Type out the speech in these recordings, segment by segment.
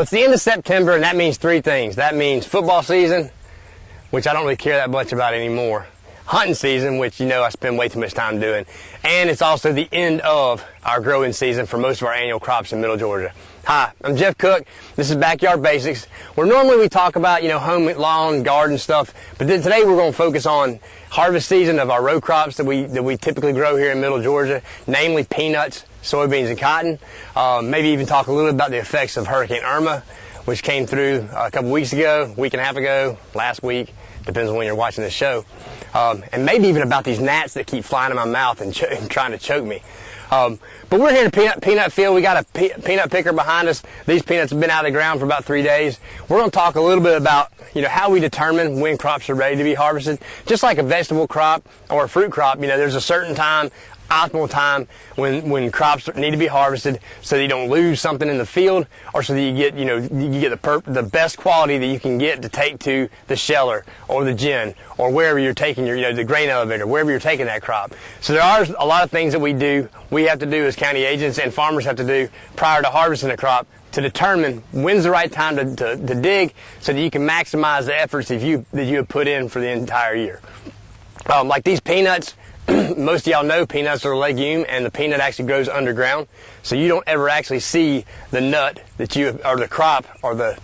Well, it's the end of September, and that means three things. That means football season, which I don't really care that much about anymore. Hunting season, which you know I spend way too much time doing. And it's also the end of our growing season for most of our annual crops in Middle Georgia. Hi, I'm Jeff Cook. This is Backyard Basics, where normally we talk about, home, lawn, garden stuff. But then today we're going to focus on harvest season of our row crops that we typically grow here in Middle Georgia, namely peanuts, soybeans, and cotton. Maybe even talk a little bit about the effects of Hurricane Irma, which came through a couple weeks ago, week and a half ago, last week. Depends on when you're watching this show. And maybe even about these gnats that keep flying in my mouth and trying to choke me. But we're here in a peanut field. We got a peanut picker behind us. These peanuts have been out of the ground for about 3 days. We're going to talk a little bit about, how we determine when crops are ready to be harvested. Just like a vegetable crop or a fruit crop, there's a certain time, optimal time when crops need to be harvested so that you don't lose something in the field, or so that you get the best quality that you can get to take to the sheller or the gin or wherever you're taking your the grain elevator, wherever you're taking that crop. So there are a lot of things that we have to do as county agents and farmers have to do prior to harvesting a crop to determine when's the right time to dig so that you can maximize the efforts that you have put in for the entire year. Like these peanuts, most of y'all know peanuts are a legume, and the peanut actually grows underground, so you don't ever actually see the nut that or the crop, or the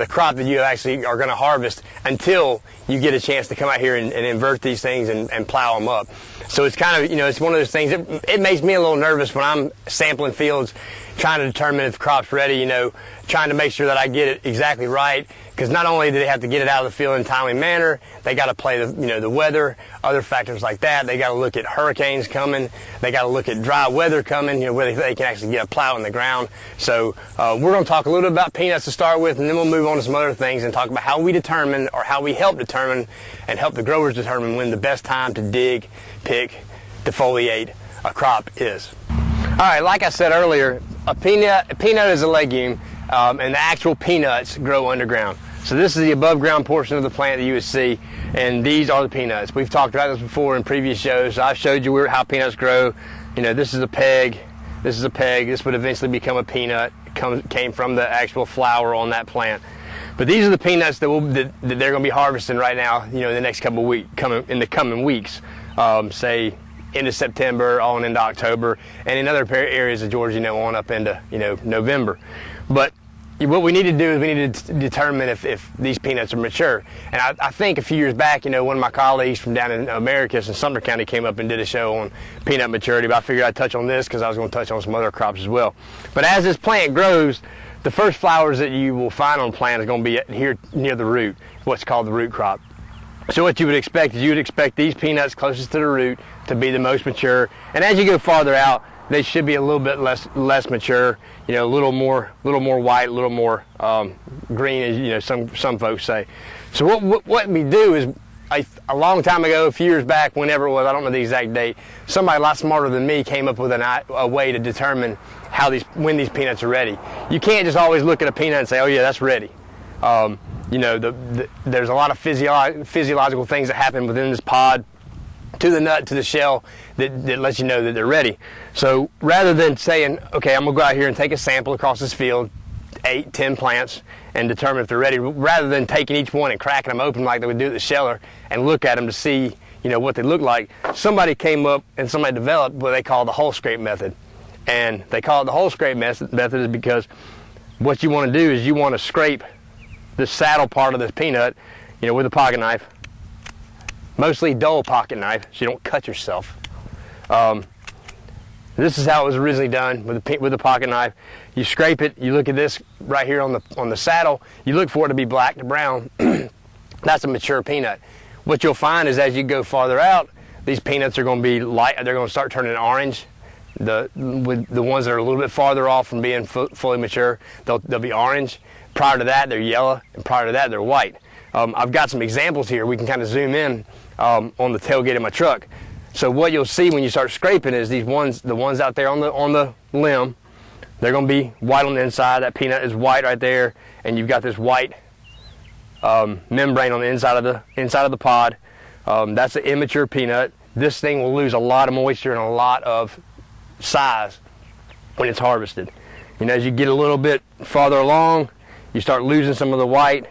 crop that you actually are going to harvest until you get a chance to come out here and invert these things and plow them up. So it's kind of, it's one of those things, it makes me a little nervous when I'm sampling fields, trying to determine if the crop's ready, trying to make sure that I get it exactly right, because not only do they have to get it out of the field in a timely manner, they got to play the weather, other factors like that. They got to look at hurricanes coming. They got to look at dry weather coming, whether they can actually get a plow in the ground. So we're going to talk a little bit about peanuts to start with, and then we'll move on to some other things and talk about how we determine, or how we help determine and help the growers determine when the best time to dig, pick, defoliate a crop is. All right, like I said earlier, a peanut is a legume, and the actual peanuts grow underground. So this is the above ground portion of the plant that you would see, and these are the peanuts. We've talked about this before in previous shows. I've showed you how peanuts grow. This is a peg. This is a peg. This would eventually become a peanut. It came from the actual flower on that plant. But these are the peanuts that they're going to be harvesting right now. In the next couple of coming weeks. Say into September, on into October, and in other areas of Georgia, on up into November. But what we need to do is we need to determine if these peanuts are mature. And I think a few years back, one of my colleagues from down in Americus in Sumter County came up and did a show on peanut maturity, but I figured I'd touch on this because I was going to touch on some other crops as well. But as this plant grows, the first flowers that you will find on the plant is going to be here near the root, what's called the root crop. So what you would expect is you would expect these peanuts closest to the root to be the most mature. And as you go farther out, they should be a little bit less mature, a little more white, a little more green, as some folks say. So what we do is, a long time ago, a few years back, whenever it was, I don't know the exact date, somebody a lot smarter than me came up with a way to determine when these peanuts are ready. You can't just always look at a peanut and say, oh yeah, that's ready. There's a lot of physiological things that happen within this pod, to the nut, to the shell, that lets you know that they're ready. So rather than saying, okay, I'm going to go out here and take a sample across this field, 8, 10 plants, and determine if they're ready, rather than taking each one and cracking them open like they would do at the sheller and look at them to see, what they look like, somebody came up and somebody developed what they call the whole scrape method. And they call it the whole scrape method is because what you want to do is you want to scrape the saddle part of this peanut, with a pocket knife. Mostly dull pocket knife, so you don't cut yourself. This is how it was originally done with a pocket knife. You scrape it. You look at this right here on the saddle. You look for it to be black to brown. That's a mature peanut. What you'll find is as you go farther out, these peanuts are going to be light. They're going to start turning orange. The ones that are a little bit farther off from being fully mature, they'll be orange. Prior to that, they're yellow, and prior to that, they're white. I've got some examples here. We can kind of zoom in on the tailgate of my truck. So what you'll see when you start scraping is the ones out there on the limb, they're going to be white on the inside. That peanut is white right there, and you've got this white membrane on the inside of the pod. That's an immature peanut. This thing will lose a lot of moisture and a lot of size when it's harvested. As you get a little bit farther along, you start losing some of the white.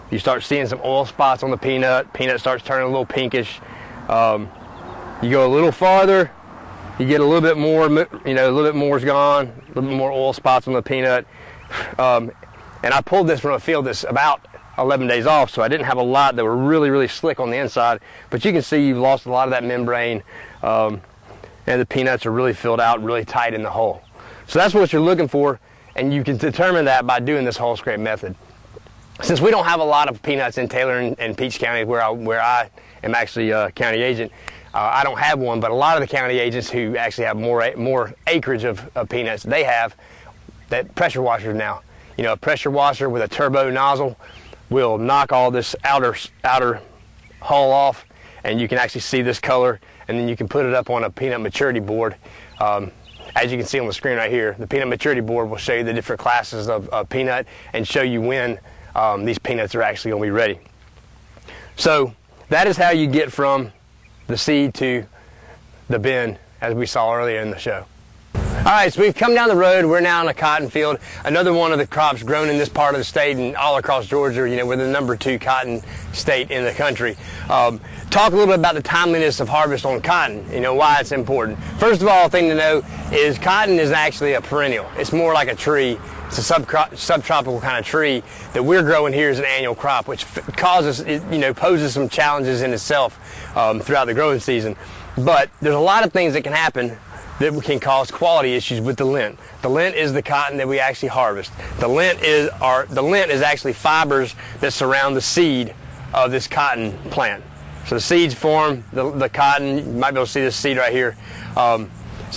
You start seeing some oil spots on the peanut. Peanut starts turning a little pinkish. You go a little farther, you get a little bit more, you know, a little bit more is gone, a little bit more oil spots on the peanut. And I pulled this from a field that's about 11 days off, so I didn't have a lot that were really, really slick on the inside. But you can see you've lost a lot of that membrane, and the peanuts are really filled out, really tight in the hull. So that's what you're looking for, and you can determine that by doing this hull scrape method. Since we don't have a lot of peanuts in Taylor and Peach County, where I am actually a county agent, I don't have one, but a lot of the county agents who actually have more acreage of peanuts, they have that pressure washer now. You know, a pressure washer with a turbo nozzle will knock all this outer hull off, and you can actually see this color, and then you can put it up on a peanut maturity board. As you can see on the screen right here, the peanut maturity board will show you the different classes of peanut and show you when these peanuts are actually going to be ready. So that is how you get from the seed to the bin, as we saw earlier in the show. All right, so we've come down the road. We're now in a cotton field, another one of the crops grown in this part of the state and all across Georgia. You know, we're the #2 cotton state in the country. Talk a little bit about the timeliness of harvest on cotton, you know, why it's important. First of all, thing to know is cotton is actually a perennial. It's more like a tree. It's a subtropical kind of tree that we're growing here as an annual crop, which poses some challenges in itself throughout the growing season. But there's a lot of things that can happen that can cause quality issues with the lint. The lint is the cotton that we actually harvest. The lint is actually fibers that surround the seed of this cotton plant. So the seeds form the cotton. You might be able to see this seed right here. So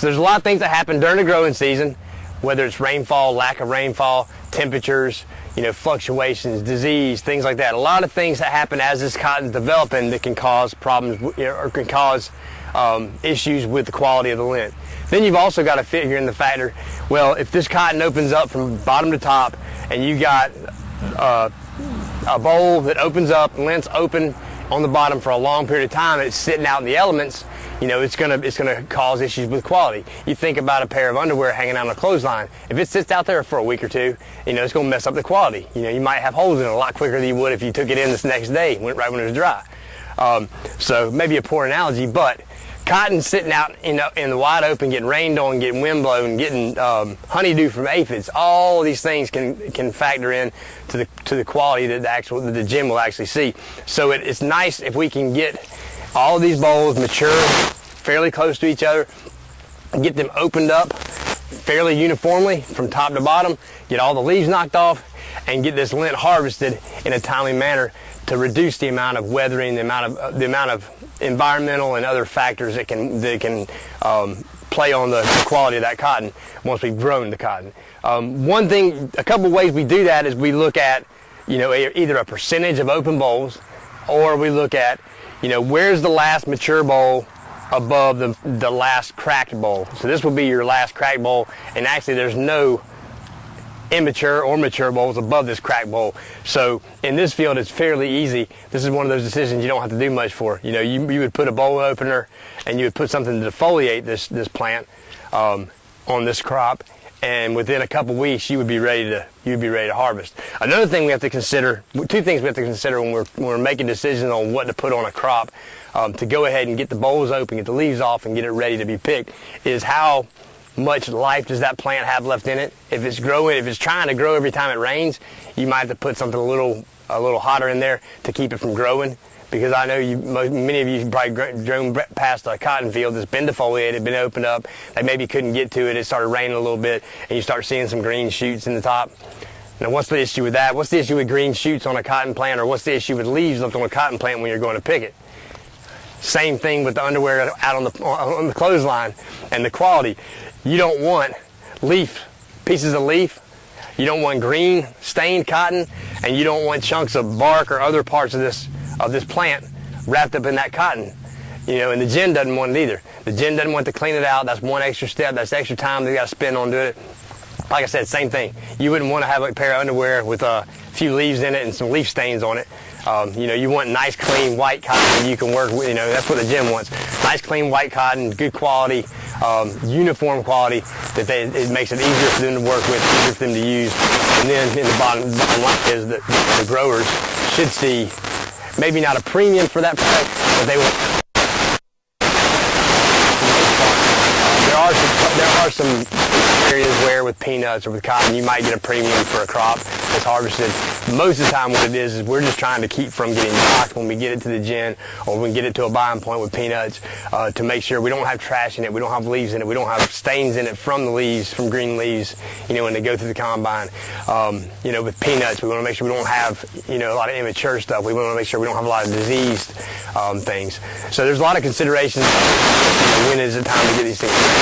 there's a lot of things that happen during the growing season, whether it's rainfall, lack of rainfall, temperatures, you know, fluctuations, disease, things like that. A lot of things that happen as this cotton's developing that can cause problems or can cause issues with the quality of the lint. Then you've also got to figure in the factor, well, if this cotton opens up from bottom to top and you got a bowl that opens up, lint's open on the bottom for a long period of time, and it's sitting out in the elements, you know, it's gonna cause issues with quality. You think about a pair of underwear hanging out on a clothesline. If it sits out there for a week or two, you know, it's gonna mess up the quality. You know, you might have holes in it a lot quicker than you would if you took it in this next day, right when it was dry. So maybe a poor analogy, but cotton sitting out in the wide open, getting rained on, getting wind blown, getting honeydew from aphids. All of these things can factor in to the quality that the gem will actually see. So it's nice if we can get all of these bowls mature fairly close to each other, get them opened up fairly uniformly from top to bottom, get all the leaves knocked off, and get this lint harvested in a timely manner to reduce the amount of weathering, the amount of environmental and other factors that can play on the quality of that cotton once we've grown the cotton. A couple ways we do that is we look at, you know, either a percentage of open bowls, or we look at, you know, where's the last mature bowl above the last cracked bowl. So this will be your last cracked bowl, and actually there's no immature or mature bowls above this cracked bowl. So in this field, it's fairly easy. This is one of those decisions you don't have to do much for. You know, you would put a bowl opener and you would put something to defoliate this plant on this crop, and within a couple weeks you would be ready to harvest. Another thing we have to consider, two things we have to consider when we're making decisions on what to put on a crop, to go ahead and get the bowls open, get the leaves off, and get it ready to be picked, is how much life does that plant have left in it. If it's trying to grow every time it rains, you might have to put something a little hotter in there to keep it from growing. Because I know many of you have probably drove past a cotton field that's been defoliated, been opened up. They maybe couldn't get to it. It started raining a little bit, and you start seeing some green shoots in the top. Now, what's the issue with that? What's the issue with green shoots on a cotton plant, or what's the issue with leaves left on a cotton plant when you're going to pick it? Same thing with the underwear out on the clothesline and the quality. You don't want pieces of leaf. You don't want green stained cotton, and you don't want chunks of bark or other parts of this plant wrapped up in that cotton. You know, and the gin doesn't want it either. The gin doesn't want to clean it out. That's one extra step. That's extra time they got to spend on doing it. Like I said, same thing. You wouldn't want to have a pair of underwear with a few leaves in it and some leaf stains on it. You know, you want nice, clean, white cotton you can work with. You know, that's what the gym wants. nice clean white cotton, good quality, uniform quality, that it makes it easier for them to work with, easier for them to use. And then in the bottom line is that the growers should see maybe not a premium for that product, but they will. There are some areas where with peanuts or with cotton you might get a premium for a crop that's harvested. Most of the time what it is we're just trying to keep from getting knocked when we get it to the gin, or when we get it to a buying point with peanuts, to make sure we don't have trash in it, we don't have leaves in it, we don't have stains in it from the leaves, from green leaves, when they go through the combine. With peanuts, we want to make sure we don't have, a lot of immature stuff. We want to make sure we don't have a lot of diseased things. So there's a lot of considerations. When is it time to get these things ready?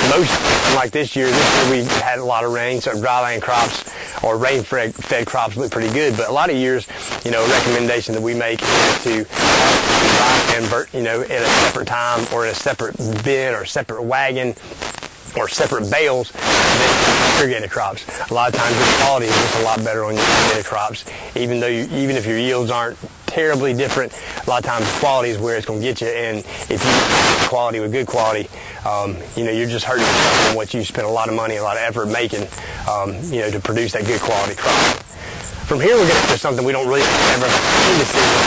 Most, like this year we had a lot of rain, so dryland crops or rain-fed crops look pretty good. But a lot of years, a recommendation that we make is to dry invert, in a separate time or in a separate bin or separate wagon or separate bales than irrigated crops. A lot of times the quality is just a lot better on your irrigated crops, even if your yields aren't terribly different. A lot of times quality is where it's going to get you, and if you get quality with good quality, you're just hurting yourself on what you spent a lot of money, a lot of effort making, to produce that good quality crop. From here we're going to something we don't really ever see this season,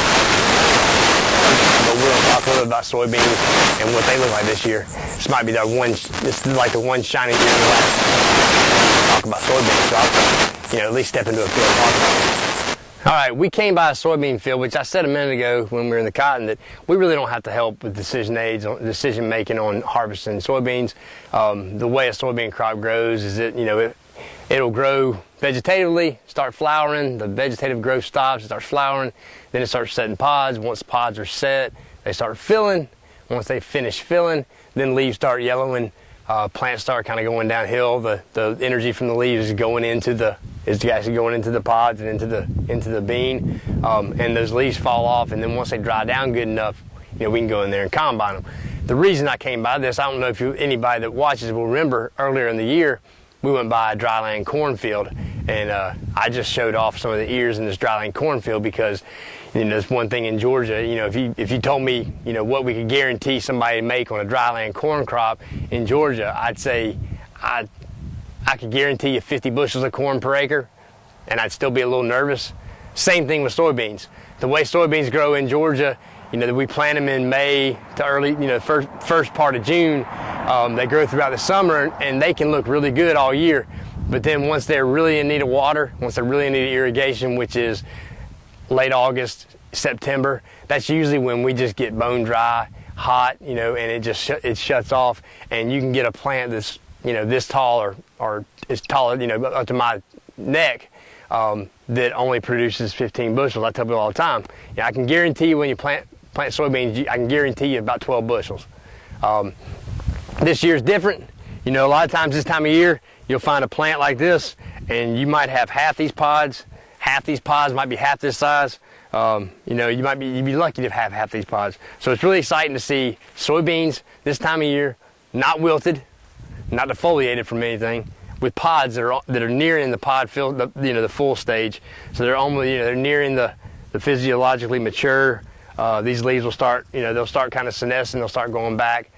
but we'll talk a little bit about soybeans and what they look like this year. This might be this is like the one shining year in the last. Talk about soybeans, so I'll, at least step into a field and talk about it. All right, we came by a soybean field, which I said a minute ago when we were in the cotton that we really don't have to help with decision making on harvesting soybeans. The way a soybean crop grows is it'll grow vegetatively, start flowering, the vegetative growth stops, it starts flowering, then it starts setting pods. Once the pods are set, they start filling. Once they finish filling, then leaves start yellowing, plants start kind of going downhill. The energy from the leaves is actually going into the pods and into the bean, and those leaves fall off, and then once they dry down good enough, we can go in there and combine them. The reason I came by this, I don't know if anybody that watches will remember earlier in the year, we went by a dryland cornfield, and I just showed off some of the ears in this dryland cornfield because there's one thing in Georgia, if you told me, what we could guarantee somebody to make on a dryland corn crop in Georgia, I'd say I could guarantee you 50 bushels of corn per acre, and I'd still be a little nervous. Same thing with soybeans. The way soybeans grow in Georgia, we plant them in May to early, first part of June. They grow throughout the summer, and they can look really good all year. But then once they're really in need of water, once they're really in need of irrigation, which is late August, September, that's usually when we just get bone dry, hot, and it shuts off, and you can get a plant that's this tall or it's taller, up to my neck, that only produces 15 bushels. I tell people all the time, I can guarantee you when you plant soybeans, I can guarantee you about 12 bushels. This year's different. A lot of times this time of year, you'll find a plant like this, and you might have half these pods. Half these pods might be half this size. You'd be lucky to have half these pods. So it's really exciting to see soybeans this time of year, not wilted, not defoliated from anything, with pods that are nearing the pod fill, the full stage. So they're almost, they're nearing the physiologically mature. These leaves will start, they'll start kind of senescing, they'll start going back,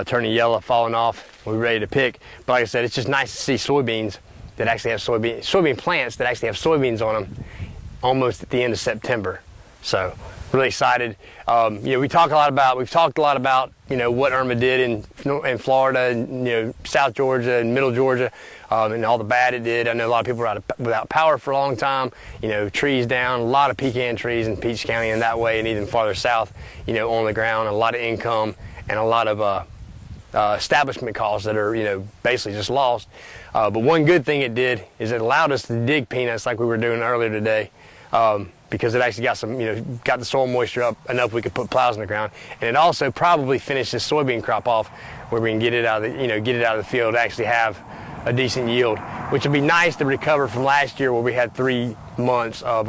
turning yellow, falling off. We're ready to pick. But like I said, it's just nice to see soybeans that actually have soybean plants that actually have soybeans on them almost at the end of September. So really excited. We've talked a lot about what Irma did in Florida and South Georgia and Middle Georgia, and all the bad it did. I know a lot of people were without power for a long time. Trees down, a lot of pecan trees in Peach County and that way, and even farther south, on the ground, a lot of income and a lot of establishment costs that are basically just lost. But one good thing it did is it allowed us to dig peanuts like we were doing earlier today. Because it actually got got the soil moisture up enough we could put plows in the ground, and it also probably finished this soybean crop off where we can get it out of the field to actually have a decent yield, which would be nice to recover from last year where we had 3 months of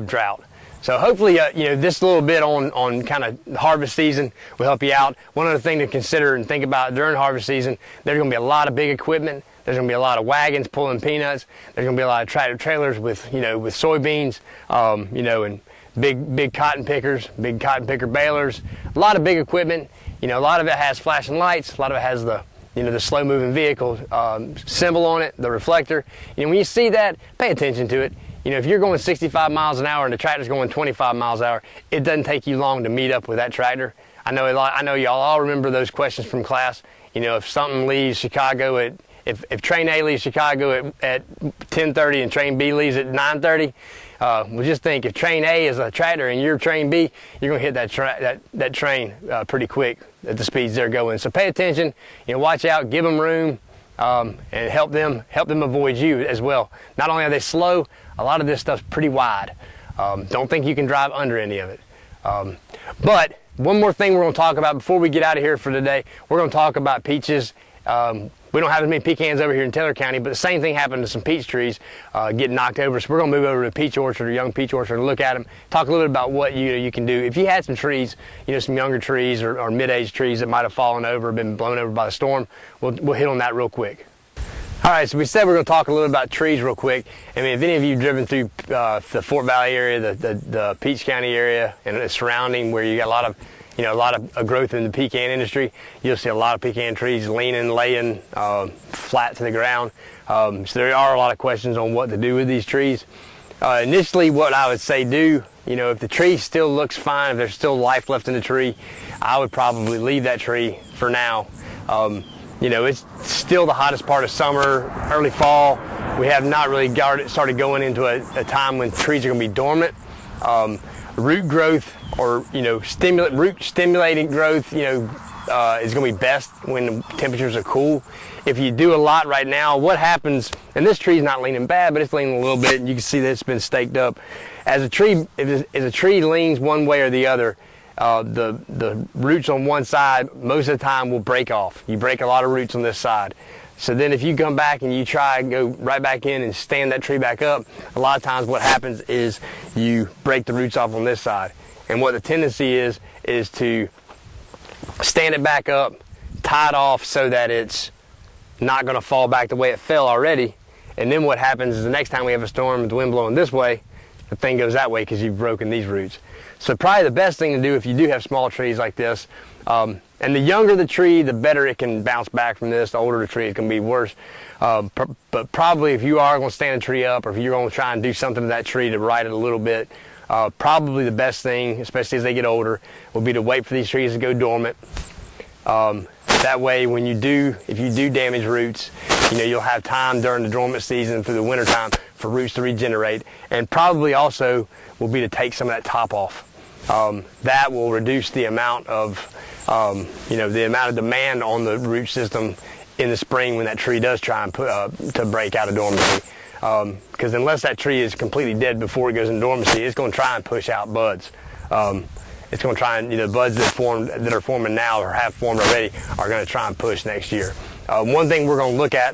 drought. So hopefully, this little bit on kind of harvest season will help you out. One other thing to consider and think about during harvest season, there's going to be a lot of big equipment. There's going to be a lot of wagons pulling peanuts. There's going to be a lot of tractor trailers with soybeans, and big cotton pickers, big cotton picker balers, a lot of big equipment. You know, a lot of it has flashing lights, a lot of it has the, you know, the slow moving vehicle symbol on it, the reflector. You know, when you see that, pay attention to it. You know, if you're going 65 miles an hour and the tractor's going 25 miles an hour, it doesn't take you long to meet up with that tractor. I know y'all all remember those questions from class. You know, if something leaves Chicago if train A leaves Chicago at 10:30 and train B leaves at 9:30, well, just think, if train A is a tractor and you're train B, you're going to hit that train pretty quick at the speeds they're going. So pay attention, you know, watch out, give them room, and help them avoid you as well. Not only are they slow, a lot of this stuff's pretty wide. Don't think you can drive under any of it. But one more thing we're going to talk about before we get out of here for today. We're going to talk about peaches. We don't have as many pecans over here in Taylor County, but the same thing happened to some peach trees getting knocked over. So we're going to move over to a peach orchard or young peach orchard and look at them, talk a little bit about what you can do. If you had some trees, you know, some younger trees or mid-aged trees that might have fallen over, been blown over by the storm, we'll hit on that real quick. All right, so we said we're going to talk a little about trees real quick. I mean, if any of you have driven through the Fort Valley area, the Peach County area, and the surrounding, where you got a lot of growth in the pecan industry, you'll see a lot of pecan trees laying flat to the ground. So there are a lot of questions on what to do with these trees. Initially, what I would say do, you know, if the tree still looks fine, if there's still life left in the tree, I would probably leave that tree for now. You know, it's still the hottest part of summer, early fall. We have not really started going into a time when trees are going to be dormant. Root growth, or, you know, root stimulating growth, you know, is going to be best when the temperatures are cool. If you do a lot right now, what happens, and this tree's not leaning bad, but it's leaning a little bit, and you can see that it's been staked up. As a tree, if a tree leans one way or the other, the roots on one side most of the time will break off. You break a lot of roots on this side. So then if you come back and you try and go right back in and stand that tree back up, a lot of times what happens is you break the roots off on this side. And what the tendency is to stand it back up, tie it off so that it's not going to fall back the way it fell already. And then what happens is the next time we have a storm, the wind blowing this way, the thing goes that way because you've broken these roots. So probably the best thing to do if you do have small trees like this, and the younger the tree, the better it can bounce back from this. The older the tree, it can be worse. But probably if you are going to stand a tree up, or if you're going to try and do something to that tree to right it a little bit, probably the best thing, especially as they get older, will be to wait for these trees to go dormant. That way, if you do damage roots, you know, you'll have time during the dormant season through the winter time for roots to regenerate. And probably also will be to take some of that top off. That will reduce the amount of, the amount of demand on the root system in the spring when that tree does try and to break out of dormancy. Because unless that tree is completely dead before it goes in dormancy, it's going to try and push out buds. It's going to try and, buds that are forming now or have formed already are going to try and push next year. One thing we're going to look at,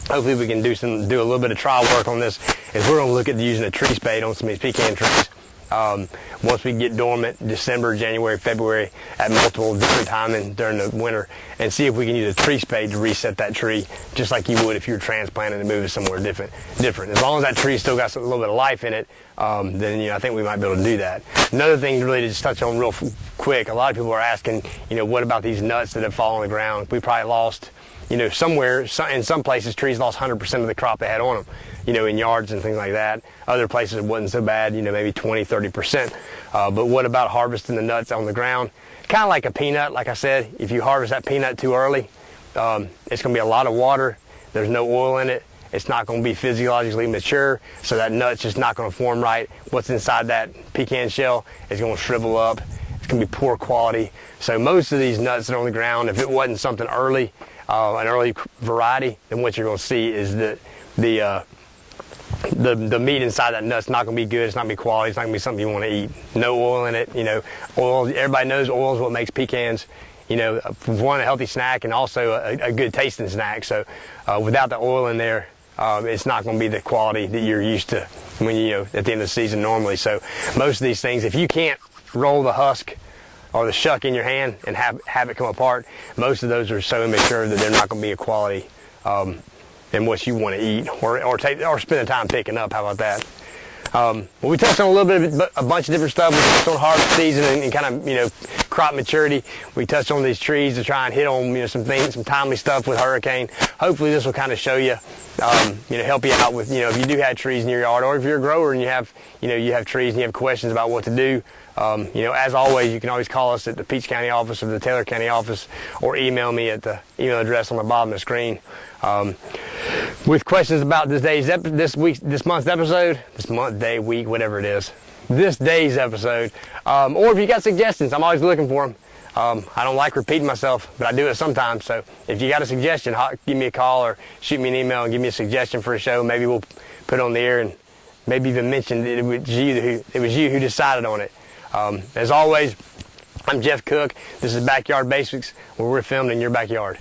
hopefully we can do a little bit of trial work on this, is we're going to look at using a tree spade on some of these pecan trees. Once we get dormant, December, January, February, at multiple different times during the winter, and see if we can use a tree spade to reset that tree, just like you would if you were transplanting and moving somewhere different. As long as that tree still got a little bit of life in it, then I think we might be able to do that. Another thing really to just touch on real quick, a lot of people are asking, what about these nuts that have fallen on the ground? We probably lost, somewhere, in some places, trees lost 100% of the crop they had on them. In yards and things like that. Other places it wasn't so bad, maybe 20, 30%. But what about harvesting the nuts on the ground? Kind of like a peanut, like I said, if you harvest that peanut too early, it's going to be a lot of water. There's no oil in it. It's not going to be physiologically mature, so that nut's just not going to form right. What's inside that pecan shell is going to shrivel up. It's going to be poor quality. So most of these nuts that are on the ground, if it wasn't something early, an early variety, then what you're going to see is that the meat inside that nut's not going to be good. It's not going to be quality. It's not going to be something you want to eat. No oil in it. Oil. Everybody knows oil is what makes pecans, one, a healthy snack, and also a good tasting snack. So without the oil in there, it's not going to be the quality that you're used to when at the end of the season normally. So most of these things, if you can't roll the husk or the shuck in your hand and have it come apart, most of those are so immature that they're not going to be a quality and what you want to eat or spend the time picking up. How about that? Well, we touched on a little bit of a bunch of different stuff. We touched on harvest season and kind of, crop maturity. We touched on these trees to try and hit on, some things, some timely stuff with hurricane. Hopefully this will kind of show you, help you out with, if you do have trees in your yard, or if you're a grower and you have trees and you have questions about what to do. As always, you can always call us at the Peach County office or the Taylor County office, or email me at the email address on the bottom of the screen. With questions about this day's this month's episode, whatever it is, this day's episode, or if you got suggestions, I'm always looking for them. I don't like repeating myself, but I do it sometimes. So if you got a suggestion, give me a call or shoot me an email and give me a suggestion for a show. Maybe we'll put it on the air and maybe even mention that it was you who decided on it. As always, I'm Jeff Cook. This is Backyard Basics, where we're filmed in your backyard.